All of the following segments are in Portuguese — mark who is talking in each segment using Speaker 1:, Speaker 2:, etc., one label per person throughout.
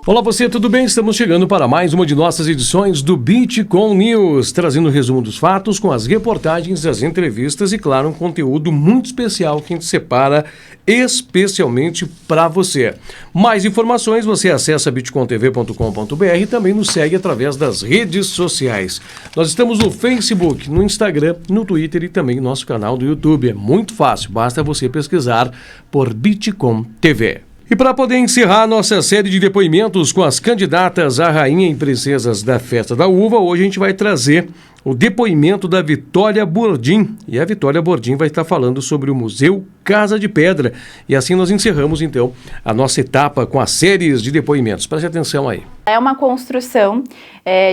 Speaker 1: Olá você, tudo bem? Estamos chegando para mais uma de nossas edições do Bitcom News, trazendo o resumo dos fatos com as reportagens, as entrevistas e, claro, um conteúdo muito especial que a gente separa especialmente para você. Mais informações você acessa bitcomtv.com.br e também nos segue através das redes sociais. Nós estamos no Facebook, no Instagram, no Twitter e também no nosso canal do YouTube. É muito fácil, basta você pesquisar por Bitcom TV. E para poder encerrar nossa série de depoimentos com as candidatas a rainha e princesas da Festa da Uva, hoje a gente vai trazer o depoimento da Vitória Bordim. E a Vitória Bordim vai estar falando sobre o Museu Casa de Pedra. E assim nós encerramos, então, a nossa etapa com as séries de depoimentos. Preste atenção aí.
Speaker 2: É uma construção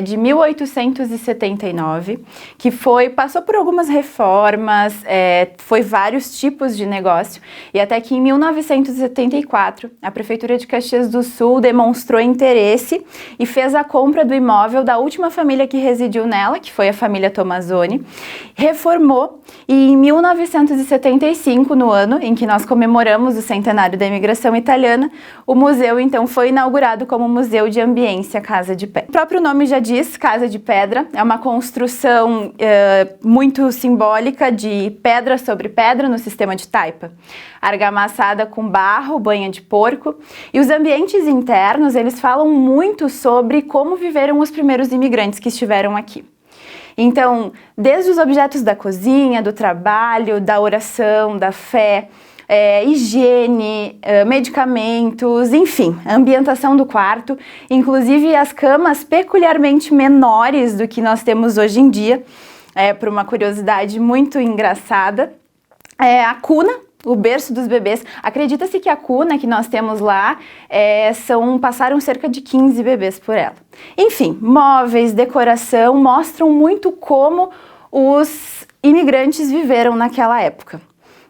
Speaker 2: de 1879, que passou por algumas reformas, foi vários tipos de negócio, e até que em 1974, a Prefeitura de Caxias do Sul demonstrou interesse e fez a compra do imóvel da última família que residiu nela, que foi a família Tomazoni, reformou, e em 1975, no ano em que nós comemoramos o centenário da imigração italiana, o museu então foi inaugurado como Museu de Ambiência Casa de Pedra. O próprio nome já diz, Casa de Pedra, é uma construção muito simbólica de pedra sobre pedra no sistema de taipa, argamassada com barro, banha de porco, e os ambientes internos, eles falam muito sobre como viveram os primeiros imigrantes que estiveram aqui. Então, desde os objetos da cozinha, do trabalho, da oração, da fé, higiene, medicamentos, enfim, a ambientação do quarto, inclusive as camas peculiarmente menores do que nós temos hoje em dia, por uma curiosidade muito engraçada, a cuna, o berço dos bebês. Acredita-se que a cuna que nós temos lá passaram cerca de 15 bebês por ela. Enfim, móveis, decoração mostram muito como os imigrantes viveram naquela época,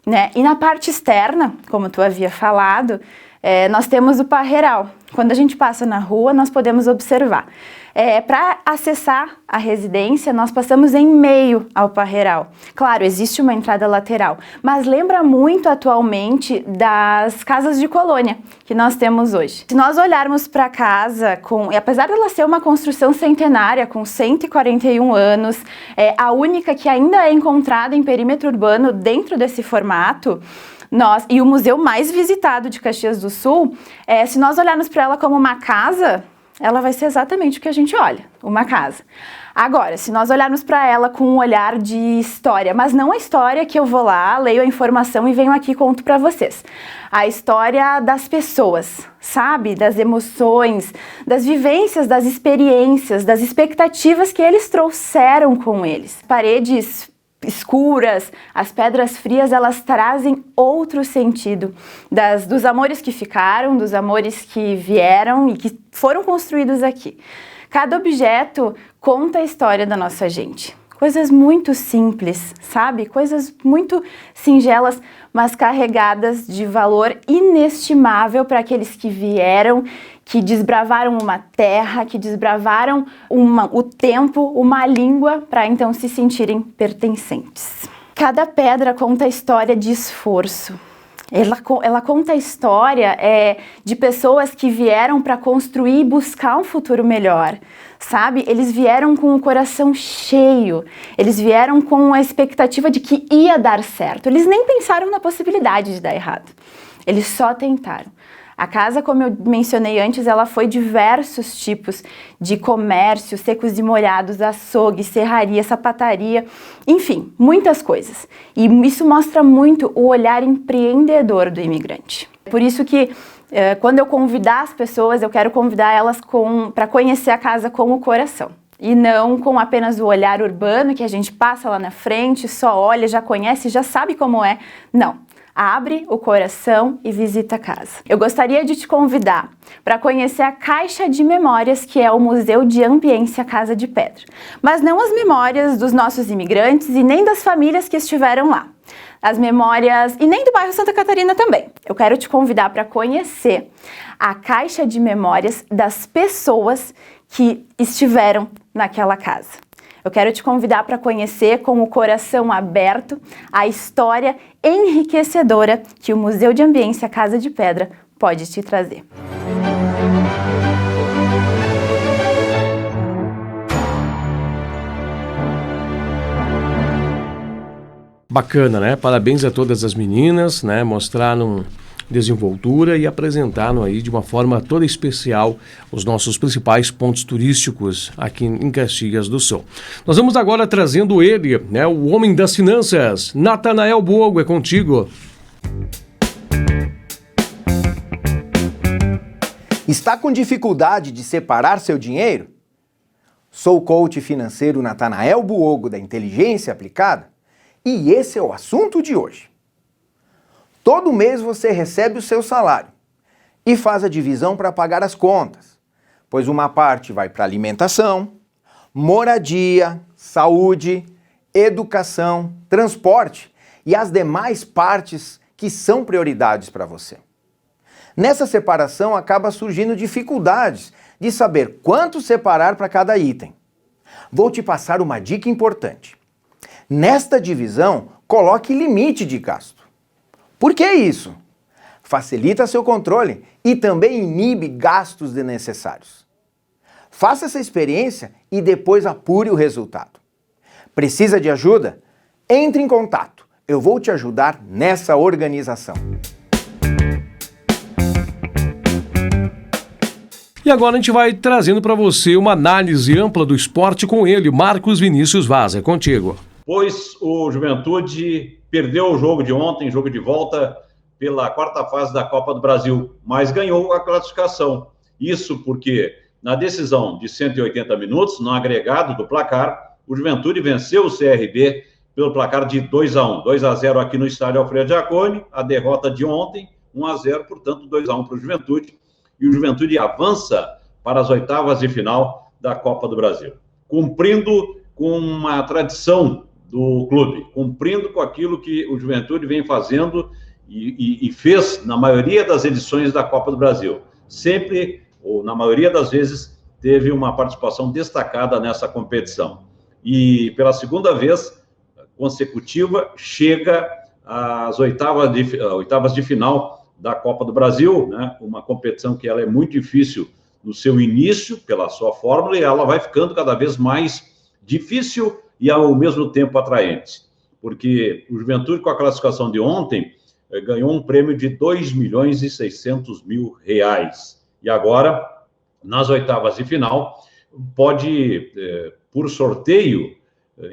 Speaker 2: né? E na parte externa, como tu havia falado, nós temos o parreiral. Quando a gente passa na rua, nós podemos observar. Para acessar a residência, nós passamos em meio ao parreiral. Claro, existe uma entrada lateral, mas lembra muito atualmente das casas de colônia que nós temos hoje. Se nós olharmos para a casa, apesar dela ser uma construção centenária, com 141 anos, a única que ainda é encontrada em perímetro urbano dentro desse formato, e o museu mais visitado de Caxias do Sul, se nós olharmos para ela como uma casa, ela vai ser exatamente o que a gente olha, uma casa. Agora, se nós olharmos para ela com um olhar de história, mas não a história que eu vou lá, leio a informação e venho aqui e conto para vocês. A história das pessoas, sabe? Das emoções, das vivências, das experiências, das expectativas que eles trouxeram com eles. Paredes escuras, as pedras frias, elas trazem outro sentido dos amores que ficaram, dos amores que vieram e que foram construídos aqui. Cada objeto conta a história da nossa gente. Coisas muito simples, sabe? Coisas muito singelas, mas carregadas de valor inestimável para aqueles que vieram, que desbravaram uma terra, que desbravaram o tempo, uma língua, para então se sentirem pertencentes. Cada pedra conta a história de esforço. Ela conta a história de pessoas que vieram para construir e buscar um futuro melhor, sabe? Eles vieram com o coração cheio, eles vieram com a expectativa de que ia dar certo. Eles nem pensaram na possibilidade de dar errado, eles só tentaram. A casa, como eu mencionei antes, ela foi diversos tipos de comércio, secos e molhados, açougue, serraria, sapataria, enfim, muitas coisas. E isso mostra muito o olhar empreendedor do imigrante. Por isso que quando eu convidar as pessoas, eu quero convidar elas para conhecer a casa com o coração. E não com apenas o olhar urbano, que a gente passa lá na frente, só olha, já conhece, já sabe como é. Não. Abre o coração e visita a casa. Eu gostaria de te convidar para conhecer a Caixa de Memórias, que é o Museu de Ambiência Casa de Pedra. Mas não as memórias dos nossos imigrantes e nem das famílias que estiveram lá. As memórias, e nem do bairro Santa Catarina também. Eu quero te convidar para conhecer a Caixa de Memórias das pessoas que estiveram naquela casa. Eu quero te convidar para conhecer com o coração aberto a história enriquecedora que o Museu de Ambiência Casa de Pedra pode te trazer.
Speaker 1: Bacana, né? Parabéns a todas as meninas, né? Mostraram desenvoltura e apresentaram aí de uma forma toda especial os nossos principais pontos turísticos aqui em Caxias do Sul. Nós vamos agora trazendo ele, né? O homem das finanças, Natanael Buogo, é contigo.
Speaker 3: Está com dificuldade de separar seu dinheiro? Sou o coach financeiro Natanael Buogo da Inteligência Aplicada e esse é o assunto de hoje. Todo mês você recebe o seu salário e faz a divisão para pagar as contas, pois uma parte vai para alimentação, moradia, saúde, educação, transporte e as demais partes que são prioridades para você. Nessa separação acaba surgindo dificuldades de saber quanto separar para cada item. Vou te passar uma dica importante. Nesta divisão, coloque limite de gasto. Por que isso? Facilita seu controle e também inibe gastos desnecessários. Faça essa experiência e depois apure o resultado. Precisa de ajuda? Entre em contato. Eu vou te ajudar nessa organização.
Speaker 1: E agora a gente vai trazendo para você uma análise ampla do esporte com ele, Marcos Vinícius Vaz, é contigo.
Speaker 4: Pois o Juventude perdeu o jogo de ontem, jogo de volta pela quarta fase da Copa do Brasil, mas ganhou a classificação. Isso porque na decisão de 180 minutos, no agregado do placar, o Juventude venceu o CRB pelo placar de 2-1. 2-0 aqui no estádio Alfredo Jaconi, a derrota de ontem, 1-0, portanto 2-1 para o Juventude. E o Juventude avança para as oitavas de final da Copa do Brasil, cumprindo com uma tradição do clube, cumprindo com aquilo que o Juventude vem fazendo e fez na maioria das edições da Copa do Brasil. Sempre, ou na maioria das vezes, teve uma participação destacada nessa competição. E pela segunda vez consecutiva, chega às oitavas de final da Copa do Brasil, né? Uma competição que ela é muito difícil no seu início, pela sua fórmula, e ela vai ficando cada vez mais difícil e ao mesmo tempo atraente, porque o Juventude, com a classificação de ontem, ganhou um prêmio de R$2.600.000, e agora, nas oitavas de final, pode, por sorteio,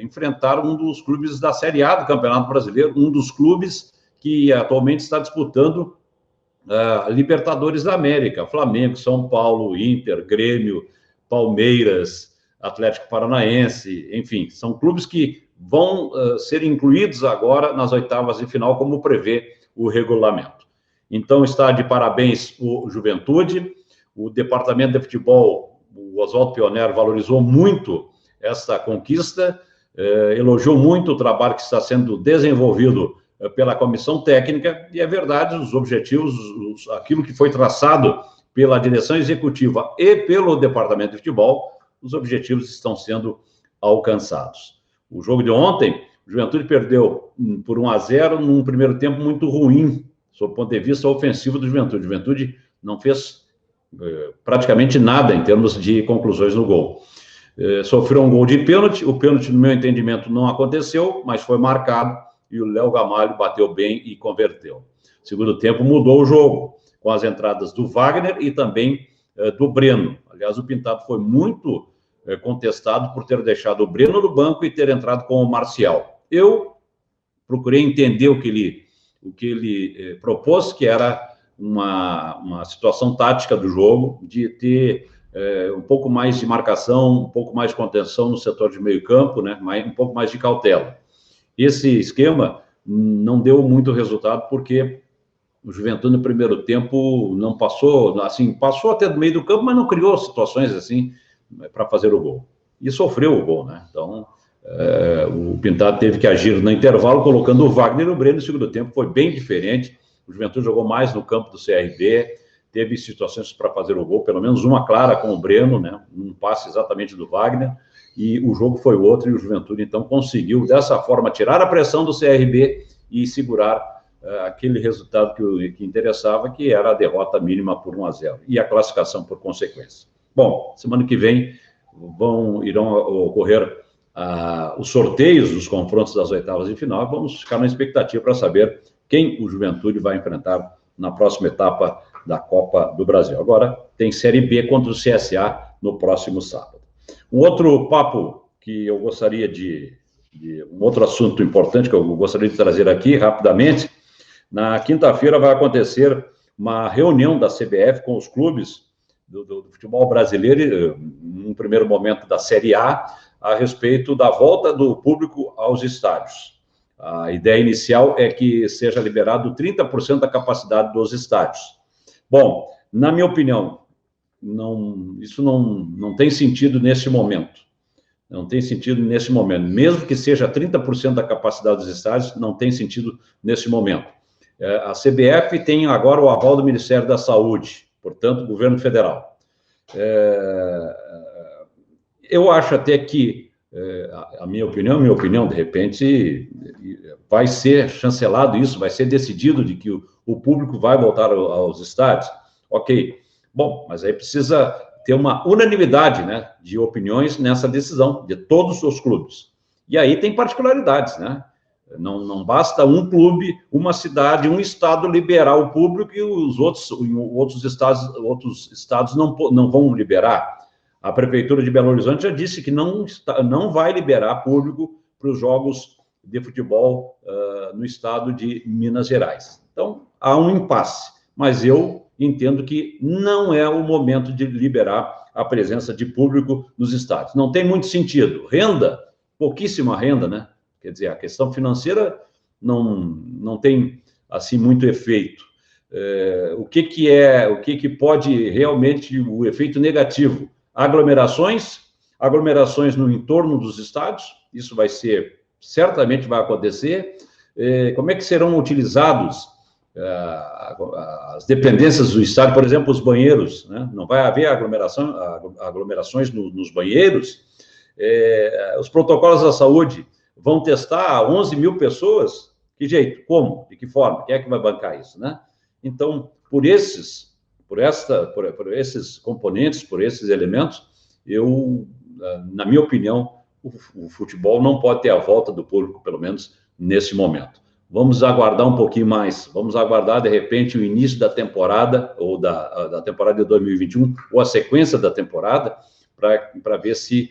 Speaker 4: enfrentar um dos clubes da Série A do Campeonato Brasileiro, um dos clubes que atualmente está disputando a Libertadores da América, Flamengo, São Paulo, Inter, Grêmio, Palmeiras, Atlético Paranaense, enfim, são clubes que vão ser incluídos agora nas oitavas de final, como prevê o regulamento. Então, está de parabéns o Juventude, o departamento de futebol, o Oswaldo Pionero, valorizou muito essa conquista, elogiou muito o trabalho que está sendo desenvolvido pela comissão técnica, e é verdade, os objetivos, aquilo que foi traçado pela direção executiva e pelo departamento de futebol, os objetivos estão sendo alcançados. O jogo de ontem, o Juventude perdeu por 1-0 num primeiro tempo muito ruim, sob o ponto de vista ofensivo do Juventude. O Juventude não fez praticamente nada em termos de conclusões no gol. Sofreu um gol de pênalti, o pênalti, no meu entendimento, não aconteceu, mas foi marcado, e o Léo Gamalho bateu bem e converteu. Segundo tempo mudou o jogo, com as entradas do Wagner e também do Breno. Aliás, o Pintado foi muito contestado por ter deixado o Breno no banco e ter entrado com o Marcial. Eu procurei entender o que ele propôs, que era uma situação tática do jogo, de ter um pouco mais de marcação, um pouco mais de contenção no setor de meio campo, né, um pouco mais de cautela. Esse esquema não deu muito resultado, porque o Juventude no primeiro tempo não passou, assim, passou até do meio do campo, mas não criou situações assim para fazer o gol. E sofreu o gol, né? Então, o Pintado teve que agir no intervalo, colocando o Wagner e o Breno. No segundo tempo foi bem diferente. O Juventude jogou mais no campo do CRB, teve situações para fazer o gol, pelo menos uma clara com o Breno, né? Um passe exatamente do Wagner, e o jogo foi outro, e o Juventude, então, conseguiu, dessa forma, tirar a pressão do CRB e segurar aquele resultado que interessava, que era a derrota mínima por 1-0, e a classificação por consequência. Bom, semana que vem irão ocorrer os sorteios dos confrontos das oitavas de final. Vamos ficar na expectativa para saber quem o Juventude vai enfrentar na próxima etapa da Copa do Brasil. Agora tem Série B contra o CSA no próximo sábado. Um outro papo que eu gostaria um outro assunto importante que eu gostaria de trazer aqui rapidamente. Na quinta-feira vai acontecer uma reunião da CBF com os clubes do futebol brasileiro, num primeiro momento da Série A respeito da volta do público aos estádios. A ideia inicial é que seja liberado 30% da capacidade dos estádios. Bom, na minha opinião, isso não tem sentido nesse momento. Não tem sentido nesse momento. Mesmo que seja 30% da capacidade dos estádios, não tem sentido nesse momento. A CBF tem agora o aval do Ministério da Saúde, portanto, governo federal. Eu acho até que, a minha opinião, de repente, vai ser chancelado isso, vai ser decidido de que o público vai voltar aos estádios. Ok. Bom, mas aí precisa ter uma unanimidade, né, de opiniões nessa decisão de todos os clubes. E aí tem particularidades, né? Não basta um clube, uma cidade, um estado liberar o público e os outros estados não vão liberar. A Prefeitura de Belo Horizonte já disse que não vai liberar público para os jogos de futebol no estado de Minas Gerais. Então, há um impasse, mas eu entendo que não é o momento de liberar a presença de público nos estádios. Não tem muito sentido. Renda, pouquíssima renda, né? Quer dizer, a questão financeira não tem, assim, muito efeito. O que pode realmente, o efeito negativo? Aglomerações no entorno dos estádios, isso certamente vai acontecer. Como é que serão utilizados as dependências do estádio, por exemplo, os banheiros, né? Não vai haver aglomerações nos banheiros. Os protocolos da saúde vão testar 11 mil pessoas? Que jeito? Como? De que forma? Quem é que vai bancar isso, né? Então, por esses componentes, por esses elementos, na minha opinião, o futebol não pode ter a volta do público, pelo menos nesse momento. Vamos aguardar um pouquinho mais, vamos aguardar, de repente, o início da temporada, ou da temporada de 2021, ou a sequência da temporada, para ver se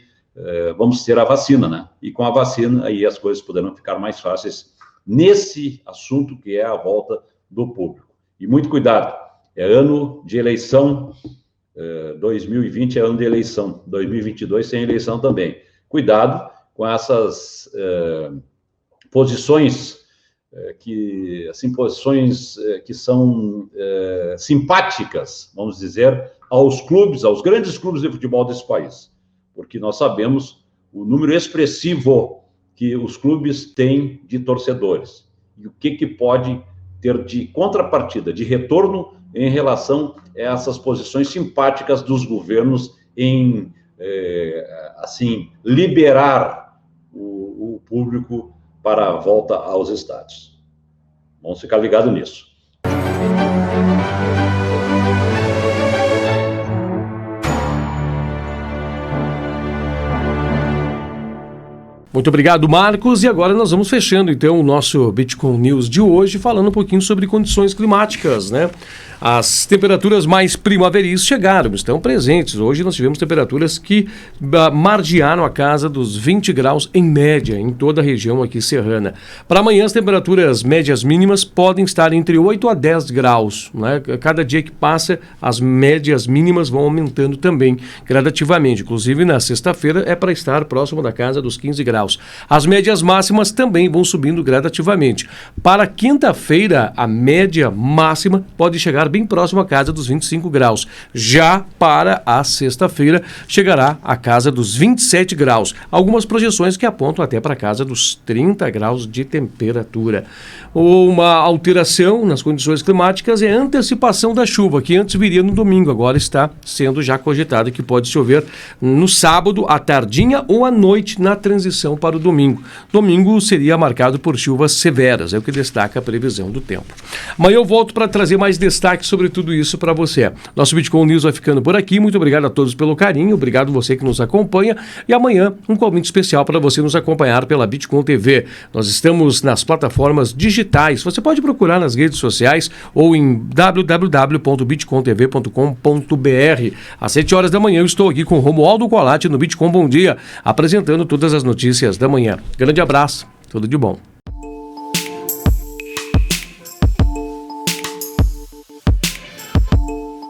Speaker 4: vamos ter a vacina, né? E com a vacina, aí as coisas poderão ficar mais fáceis nesse assunto que é a volta do público. E muito cuidado, é ano de eleição, 2020 é ano de eleição, 2022 tem eleição também. Cuidado com essas posições que são simpáticas, vamos dizer, aos grandes clubes de futebol desse país, porque nós sabemos o número expressivo que os clubes têm de torcedores e o que pode ter de contrapartida, de retorno em relação a essas posições simpáticas dos governos em, liberar o público para a volta aos estádios. Vamos ficar ligados nisso.
Speaker 1: Muito obrigado, Marcos. E agora nós vamos fechando, então, o nosso Bitcoin News de hoje, falando um pouquinho sobre condições climáticas, né? As temperaturas mais primaveris chegaram, estão presentes. Hoje nós tivemos temperaturas que margearam a casa dos 20 graus em média em toda a região aqui serrana. Para amanhã, as temperaturas médias mínimas podem estar entre 8 a 10 graus, né? Cada dia que passa, as médias mínimas vão aumentando também gradativamente. Inclusive, na sexta-feira, é para estar próximo da casa dos 15 graus. graus. As médias máximas também vão subindo gradativamente. Para quinta-feira, a média máxima pode chegar bem próximo à casa dos 25 graus. Já para a sexta-feira, chegará à casa dos 27 graus. Algumas projeções que apontam até para a casa dos 30 graus de temperatura. Uma alteração nas condições climáticas é a antecipação da chuva, que antes viria no domingo, agora está sendo já cogitada que pode chover no sábado, à tardinha ou à noite, na transição para o domingo. Domingo seria marcado por chuvas severas, é o que destaca a previsão do tempo. Amanhã eu volto para trazer mais destaques sobre tudo isso para você. Nosso Bitcoin News vai ficando por aqui. Muito obrigado a todos pelo carinho, obrigado você que nos acompanha. E amanhã um convite especial para você nos acompanhar pela Bitcoin TV. Nós estamos nas plataformas digitais. Você pode procurar nas redes sociais ou em www.bitcointv.com.br. Às 7 horas da manhã eu estou aqui com Romualdo Colatti no Bitcoin Bom Dia, apresentando todas as notícias da manhã. Grande abraço, tudo de bom.